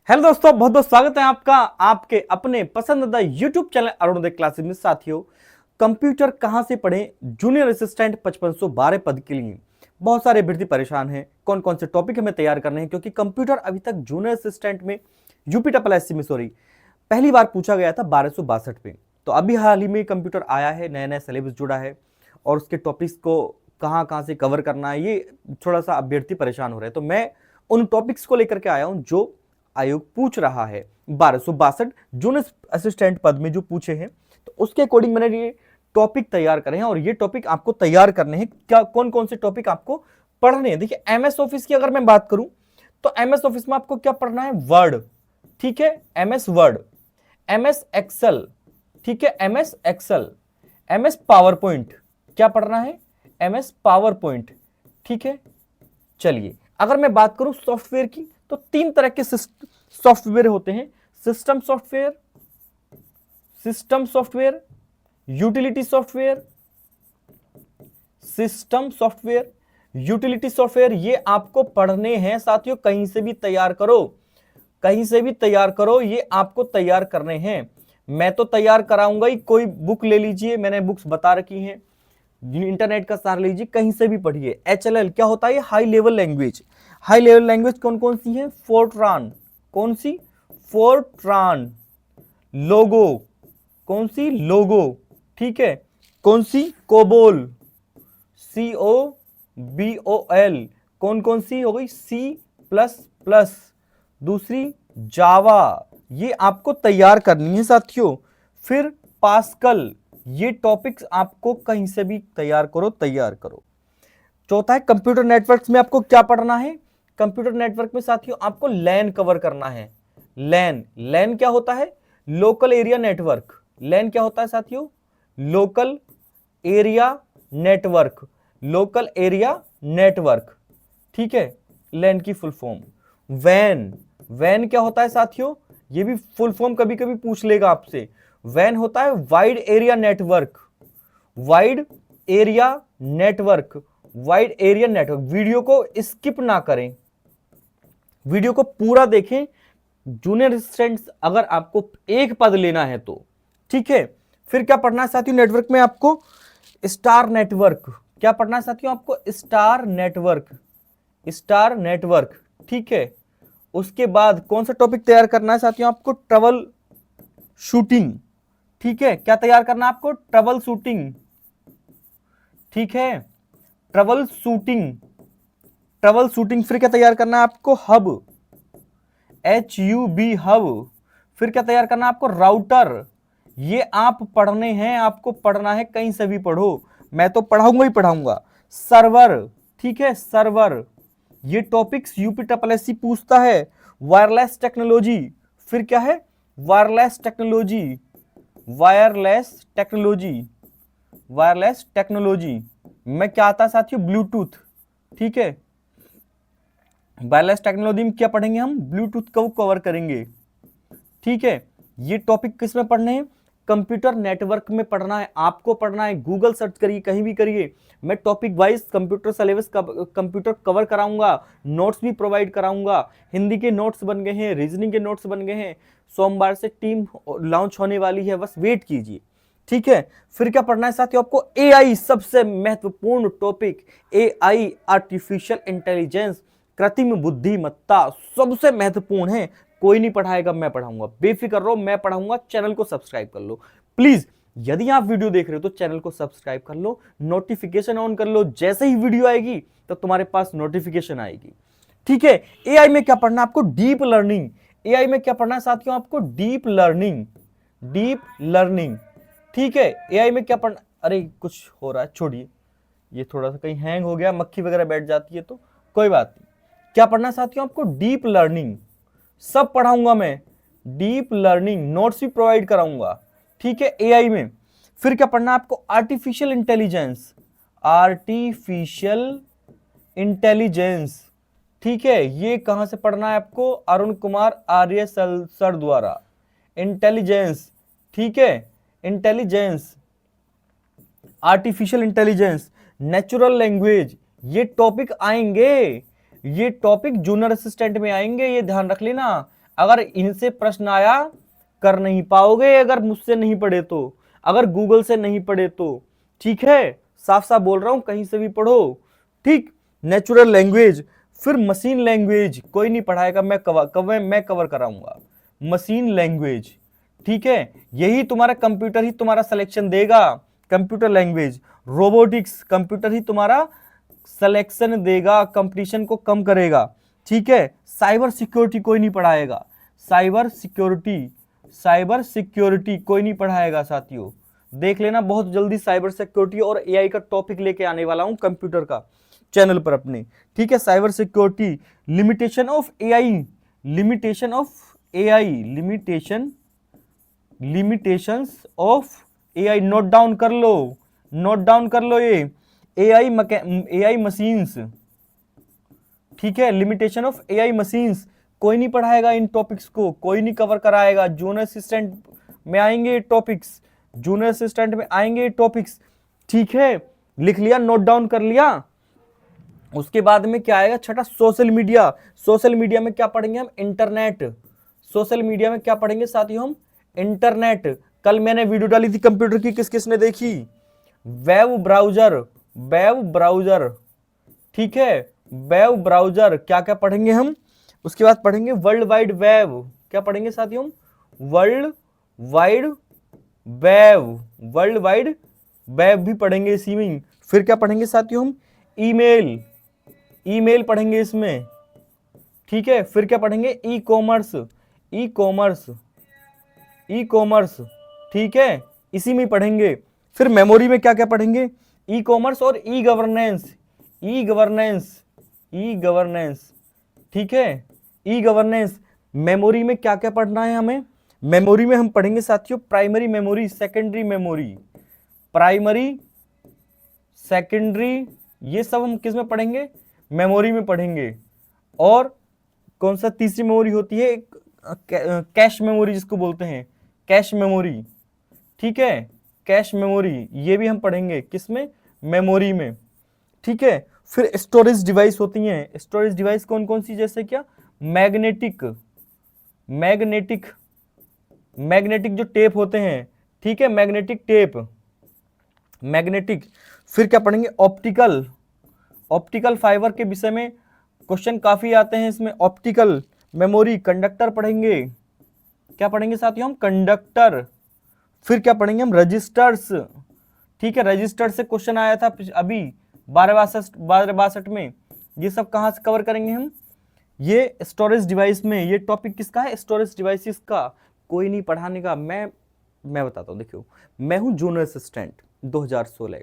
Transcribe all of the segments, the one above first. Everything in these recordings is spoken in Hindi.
हेलो दोस्तों, बहुत बहुत स्वागत है आपका आपके अपने पसंदीदा YouTube चैनल अरुणोदय क्लासेस में। साथियों, कंप्यूटर कहां से पढ़ें जूनियर असिस्टेंट 5512 पद के लिए बहुत सारे अभ्यर्थी परेशान हैं। कौन कौन से टॉपिक हमें तैयार करने हैं, क्योंकि कंप्यूटर अभी तक जूनियर असिस्टेंट में यूपीएससी में पहली बार पूछा गया था 1262 पे। तो अभी हाल ही में कंप्यूटर आया है, नया नया सिलेबस जुड़ा है और उसके टॉपिक्स को कहां कहां से कवर करना है, ये थोड़ा सा अभ्यर्थी परेशान हो रहे हैं। तो मैं उन टॉपिक्स को लेकर के आया हूं जो आयोग पूछ रहा है 1262 जूनियर असिस्टेंट पद में जो पूछे हैं। तो उसके अकॉर्डिंग मैंने ये टॉपिक तैयार करे हैं और ये टॉपिक आपको तैयार करने हैं। क्या कौन कौन से टॉपिक आपको पढ़ने हैं? देखिए, एमएस ऑफिस की अगर मैं बात करूं तो एमएस ऑफिस में आपको क्या पढ़ना है? वर्ड, ठीक है, एमएस वर्ड, एमएस एक्सेल, ठीक है, MS Excel, MS PowerPoint, क्या पढ़ना है? एमएस पावर पॉइंट, ठीक है। चलिए, अगर मैं बात करूं सॉफ्टवेयर की तो तीन तरह के सॉफ्टवेयर होते हैं: system software, system software, utility software, system software, utility software. ये आपको पढ़ने हैं साथियों, कहीं से भी तैयार करो, कहीं से भी तैयार करो, ये आपको तैयार करने हैं। मैं तो तैयार कराऊंगा ही, कोई बुक ले लीजिए, मैंने बुक्स बता रखी हैं, इंटरनेट का सहारा लीजिए, कहीं से भी पढ़िए। HLL क्या होता है? High level language. High level language कौन कौन सी है? फोर्ट्रान, कौन सी? फोर्ट्रान। लोगो, कौन सी? लोगो, ठीक है। कौन सी? COBOL, COBOL। कौन कौन सी हो गई? C++। दूसरी जावा, ये आपको तैयार करनी है साथियों। फिर पास्कल, ये टॉपिक्स आपको कहीं से भी तैयार करो, तैयार करो। चौथा है कंप्यूटर नेटवर्क्स में आपको क्या पढ़ना है? कंप्यूटर नेटवर्क में साथियों आपको लैन कवर करना है। लैन, लैन क्या होता है? Local area network. लैन क्या होता है साथियों? Local area network, local area network, ठीक है, लैन की फुल फॉर्म। वैन, वैन क्या होता है साथियों? ये भी फुल फॉर्म कभी कभी पूछ लेगा आपसे। वैन होता है wide area network, wide area network, wide area network. Video को स्किप ना करें, वीडियो को पूरा देखें। जूनियर असिस्टेंट अगर आपको एक पद लेना है तो, ठीक है। फिर क्या पढ़ना है साथियों नेटवर्क में? आपको स्टार नेटवर्क, क्या पढ़ना है साथियों? आपको स्टार नेटवर्क, स्टार नेटवर्क, ठीक है। उसके बाद कौन सा टॉपिक तैयार करना है साथियों? आपको ट्रबल शूटिंग, ठीक है। क्या तैयार करना है आपको? ट्रबल शूटिंग, ठीक है, ट्रबल शूटिंग, ट्रबल शूटिंग। फिर क्या तैयार करना है आपको? Hub, HUB, hub. फिर क्या तैयार करना है आपको? राउटर। ये आप पढ़ने हैं, आपको पढ़ना है, कहीं से भी पढ़ो, मैं तो पढ़ाऊंगा ही पढ़ाऊंगा। सर्वर, ठीक है, सर्वर। ये टॉपिक्स यूपीएससी पूछता है। वायरलेस टेक्नोलॉजी, फिर क्या है? Wireless technology, wireless technology, wireless technology में क्या आता है साथियों? ब्लूटूथ, ठीक है। वायरलेस टेक्नोलॉजी में क्या पढ़ेंगे हम? ब्लूटूथ को कवर करेंगे, ठीक है। ये टॉपिक किस में पढ़ने हैं? कंप्यूटर नेटवर्क में पढ़ना है, आपको पढ़ना है। गूगल सर्च करिए, कहीं भी करिए, मैं टॉपिक वाइज कंप्यूटर सिलेबस का कंप्यूटर कवर कराऊंगा, नोट्स भी प्रोवाइड कराऊंगा। हिंदी के नोट्स बन गए हैं, रीजनिंग के नोट्स बन गए हैं। सोमवार से टीम लॉन्च होने वाली है, बस वेट कीजिए, ठीक है। फिर क्या पढ़ना है साथियों आपको? AI, सबसे महत्वपूर्ण टॉपिक। AI, आर्टिफिशियल इंटेलिजेंस, कृत्रिम बुद्धिमत्ता, सबसे महत्वपूर्ण है। कोई नहीं पढ़ाएगा, मैं पढ़ाऊंगा, बेफिक्र रहो, मैं पढ़ाऊंगा। चैनल को सब्सक्राइब कर लो प्लीज। यदि आप वीडियो देख रहे हो तो चैनल को सब्सक्राइब कर लो, नोटिफिकेशन ऑन कर लो। जैसे ही वीडियो आएगी तो तुम्हारे पास नोटिफिकेशन आएगी, ठीक है। AI में क्या पढ़ना है आपको? Deep learning. AI में क्या पढ़ना है साथियों आपको? डीप लर्निंग, डीप लर्निंग, ठीक है। AI में क्या पढ़ना? अरे कुछ हो रहा है, छोड़िए, ये थोड़ा सा कहीं हैंग हो गया, मक्खी वगैरह बैठ जाती है तो कोई बात नहीं। क्या पढ़ना साथियों आपको? डीप लर्निंग, सब पढ़ाऊंगा मैं। डीप लर्निंग, नोट्स भी प्रोवाइड कराऊंगा, ठीक है, AI में। फिर क्या पढ़ना आपको? आर्टिफिशियल इंटेलिजेंस, आर्टिफिशियल इंटेलिजेंस, ठीक है। ये कहां से पढ़ना है आपको? अरुण कुमार आर्य सर द्वारा। इंटेलिजेंस, ठीक है, intelligence, artificial intelligence, natural language, ये टॉपिक आएंगे, ये टॉपिक जूनियर असिस्टेंट में आएंगे, ये ध्यान रख लेना। अगर इनसे प्रश्न आया कर नहीं पाओगे, अगर मुझसे नहीं पढ़े तो, अगर गूगल से नहीं पढ़े तो, ठीक है, साफ साफ बोल रहा हूं, कहीं से भी पढ़ो, ठीक। नेचुरल लैंग्वेज, फिर मशीन लैंग्वेज कोई नहीं पढ़ाएगा, मैं कवर कराऊंगा मशीन लैंग्वेज, ठीक है। यही तुम्हारा कंप्यूटर ही तुम्हारा सिलेक्शन देगा, कंप्यूटर लैंग्वेज। रोबोटिक्स, कंप्यूटर ही तुम्हारा सिलेक्शन देगा, कंपटीशन को कम करेगा, ठीक है। साइबर सिक्योरिटी कोई नहीं पढ़ाएगा, साइबर सिक्योरिटी, साइबर सिक्योरिटी कोई नहीं पढ़ाएगा साथियों, देख लेना बहुत जल्दी साइबर सिक्योरिटी और एआई का टॉपिक लेके आने वाला हूं कंप्यूटर का चैनल पर अपने, ठीक है। Cyber security, limitation of AI, limitation of AI, limitations of AI, note down कर लो, नोट डाउन कर लो ये एआई मशीन्स, ठीक है। लिमिटेशन ऑफ एआई मशीन्स कोई नहीं पढ़ाएगा, इन टॉपिक्स को कोई नहीं कवर कराएगा, जूनियर असिस्टेंट में आएंगे टॉपिक्स, जूनियर असिस्टेंट में आएंगे टॉपिक्स, ठीक है। लिख लिया, नोट डाउन कर लिया। उसके बाद में क्या आएगा, छठा सोशल मीडिया। सोशल मीडिया में क्या पढ़ेंगे हम, इंटरनेट। सोशल मीडिया में क्या पढ़ेंगे साथियों हम, इंटरनेट। कल मैंने वीडियो डाली थी कंप्यूटर की, किस किसने देखी, वेब ब्राउजर, वेब ब्राउजर, ठीक है। वेब ब्राउजर क्या क्या पढ़ेंगे हम, उसके बाद पढ़ेंगे वर्ल्ड वाइड वेब, क्या पढ़ेंगे साथियों, world wide web, world wide web भी पढ़ेंगे इसी में। फिर क्या पढ़ेंगे साथियों हम, ईमेल, ईमेल पढ़ेंगे इसमें, ठीक है। फिर क्या पढ़ेंगे, e commerce, e commerce, e commerce, ठीक है, इसी में पढ़ेंगे। फिर मेमोरी में क्या क्या पढ़ेंगे, ई कॉमर्स और e governance, e governance, e governance, ठीक है, ई गवर्नेंस। मेमोरी में क्या क्या पढ़ना है हमें, मेमोरी में हम पढ़ेंगे साथियों primary memory, secondary memory, primary secondary, ये सब हम किस में पढ़ेंगे, मेमोरी में पढ़ेंगे। और कौन सा तीसरी मेमोरी होती है, कैश मेमोरी जिसको बोलते हैं, कैश मेमोरी, ठीक है, कैश मेमोरी, ये भी हम पढ़ेंगे किसमें, मेमोरी में, ठीक है। फिर स्टोरेज डिवाइस होती हैं, स्टोरेज डिवाइस कौन कौन सी, जैसे क्या, मैग्नेटिक, मैग्नेटिक, मैग्नेटिक जो टेप होते हैं, ठीक है, मैग्नेटिक टेप, मैग्नेटिक। फिर क्या पढ़ेंगे, ऑप्टिकल, ऑप्टिकल फाइबर के विषय में क्वेश्चन काफी आते हैं इसमें, ऑप्टिकल मेमोरी। कंडक्टर पढ़ेंगे, क्या पढ़ेंगे साथियों हम, कंडक्टर। फिर क्या पढ़ेंगे हम, रजिस्टर्स, ठीक है, रजिस्टर से क्वेश्चन आया था अभी 1262 में, ये सब कहां से कवर करेंगे हम, ये स्टोरेज डिवाइस में। ये टॉपिक किसका है, स्टोरेज डिवाइसेस का, कोई नहीं पढ़ाने का। मैं बताता हूं, देखियो, मैं हूं जूनियर असिस्टेंट 2016,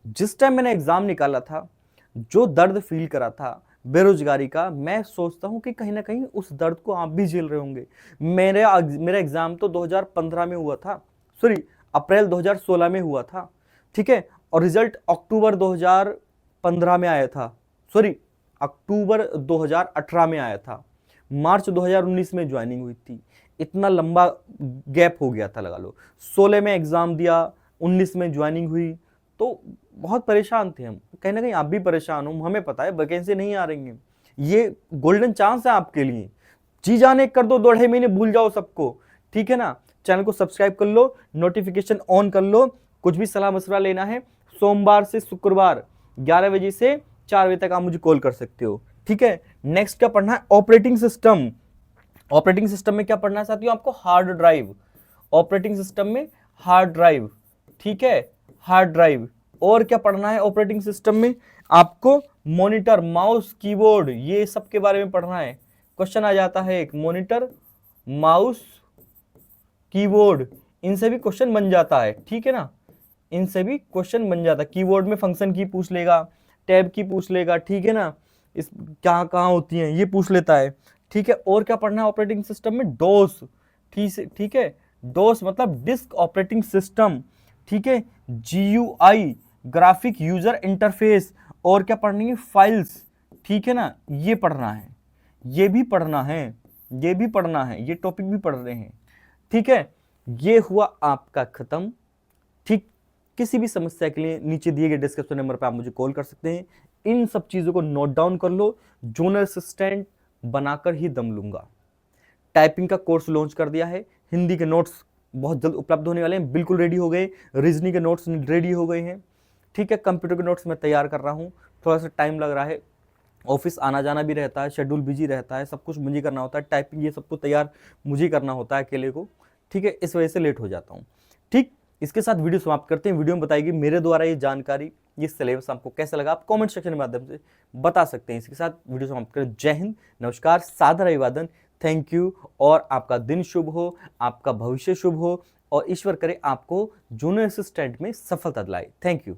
जिस टाइम मैंने एग्जाम निकाला था, जो दर्द फील करा था बेरोजगारी का, मैं सोचता हूं कि कहीं ना कहीं उस दर्द को आप भी झेल रहे होंगे। मेरा एग्जाम तो 2015 में हुआ था, सॉरी अप्रैल 2016 में हुआ था, ठीक है, और रिजल्ट अक्टूबर 2015 में आया था, सॉरी अक्टूबर 2018 में आया था, मार्च 2019 में ज्वाइनिंग हुई थी। इतना लंबा गैप हो गया था, लगा लो। 16 में एग्जाम दिया, 19 में ज्वाइनिंग हुई, तो बहुत परेशान थे हम। कहीं ना कहीं आप भी परेशान हो, हमें पता है, वैकेंसी नहीं आ रही है। ये गोल्डन चांस है आपके लिए, जी जाने कर दो, 2-2.5 महीने भूल जाओ सबको, ठीक है ना। चैनल को सब्सक्राइब कर लो, नोटिफिकेशन ऑन कर लो। कुछ भी सलाह मशवरा लेना है, सोमवार से शुक्रवार 11 बजे से 4 बजे तक आप मुझे कॉल कर सकते हो, ठीक है। नेक्स्ट क्या पढ़ना है, ऑपरेटिंग सिस्टम। ऑपरेटिंग सिस्टम में क्या पढ़ना है साथियों आपको, हार्ड ड्राइव, ऑपरेटिंग सिस्टम में हार्ड ड्राइव, ठीक है, हार्ड ड्राइव। और क्या पढ़ना है ऑपरेटिंग सिस्टम में आपको, मॉनिटर, माउस, कीबोर्ड, ये सब के बारे में पढ़ना है। क्वेश्चन आ जाता है एक, मॉनिटर, माउस, कीबोर्ड, इनसे भी क्वेश्चन बन जाता है, ठीक है ना, इनसे भी क्वेश्चन बन जाता है। कीबोर्ड में फंक्शन की पूछ लेगा, टैब की पूछ लेगा, ठीक है ना, इस क्या कहाँ होती हैं ये पूछ लेता है, ठीक है। और क्या पढ़ना है ऑपरेटिंग सिस्टम में, डोस, ठीक है, डोस मतलब डिस्क ऑपरेटिंग सिस्टम, ठीक है, GUI, ग्राफिक यूजर इंटरफेस। और क्या पढ़नी है, फाइल्स, ठीक है ना, ये पढ़ना है, ये भी पढ़ना है, ये भी पढ़ना है, ये टॉपिक भी पढ़ रहे हैं, ठीक है। ये हुआ आपका खत्म, ठीक। किसी भी समस्या के लिए नीचे दिए गए डिस्क्रिप्शन नंबर पर आप मुझे कॉल कर सकते हैं। इन सब चीजों को नोट डाउन कर लो, जूनियर असिस्टेंट बनाकर ही दम लूंगा, टाइपिंग का कोर्स लॉन्च कर दिया है, हिंदी के नोट्स बहुत जल्द उपलब्ध होने वाले हैं, बिल्कुल रेडी हो गए, रीजनिंग के नोट्स रेडी हो गए हैं, ठीक है। कंप्यूटर के नोट्स मैं तैयार कर रहा हूँ, थोड़ा सा टाइम लग रहा है, ऑफिस आना जाना भी रहता है, शेड्यूल बिजी रहता है, सब कुछ मुझे करना होता है, टाइपिंग ये सब कुछ तैयार मुझे करना होता है अकेले को, ठीक है, इस वजह से लेट हो जाता हूँ। ठीक, इसके साथ वीडियो समाप्त करते हैं। वीडियो में बताएगी मेरे द्वारा ये जानकारी, ये सिलेबस आपको कैसा लगा, आप कमेंट सेक्शन के माध्यम से बता सकते हैं। इसके साथ वीडियो समाप्त करें। जय हिंद, नमस्कार, सादर अभिवादन, थैंक यू, और आपका दिन शुभ हो, आपका भविष्य शुभ हो, और ईश्वर करे आपको जूनियर असिस्टेंट में सफलता दिलाए। Thank you.